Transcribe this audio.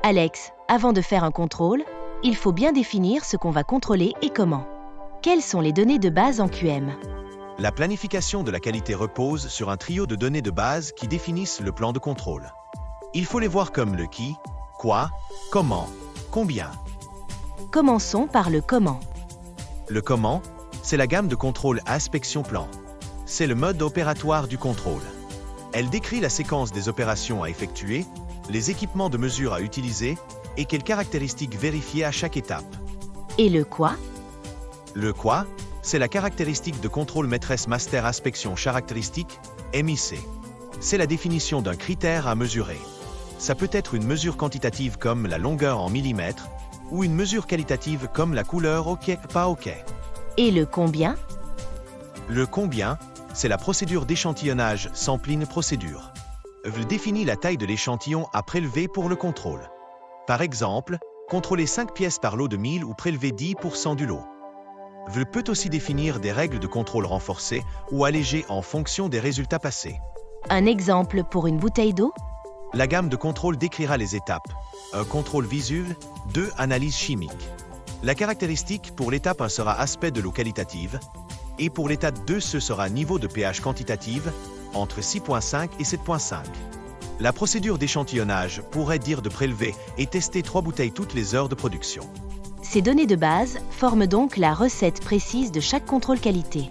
Alex, avant de faire un contrôle, il faut bien définir ce qu'on va contrôler et comment. Quelles sont les données de base en QM? La planification de la qualité repose sur un trio de données de base qui définissent le plan de contrôle. Il faut les voir comme le qui, quoi, comment, combien. Commençons par le comment. Le comment, c'est la gamme de contrôle inspection plan. C'est le mode opératoire du contrôle. Elle décrit la séquence des opérations à effectuer, les équipements de mesure à utiliser et quelles caractéristiques vérifier à chaque étape. Et le quoi? Le quoi, c'est la caractéristique de contrôle maîtresse master inspection caractéristique, MIC. C'est la définition d'un critère à mesurer. Ça peut être une mesure quantitative comme la longueur en millimètres ou une mesure qualitative comme la couleur OK, pas OK. Et le combien? Le combien, c'est la procédure d'échantillonnage sampling procédure. Elle définit la taille de l'échantillon à prélever pour le contrôle. Par exemple, contrôler 5 pièces par lot de 1000 ou prélever 10% du lot. Elle peut aussi définir des règles de contrôle renforcées ou allégées en fonction des résultats passés. Un exemple pour une bouteille d'eau? La gamme de contrôle décrira les étapes. 1. Contrôle visuel. 2. Analyse chimique. La caractéristique pour l'étape 1 sera aspect de l'eau qualitative et pour l'étape 2 ce sera niveau de pH quantitative entre 6.5 et 7.5. La procédure d'échantillonnage pourrait dire de prélever et tester 3 bouteilles toutes les heures de production. Ces données de base forment donc la recette précise de chaque contrôle qualité.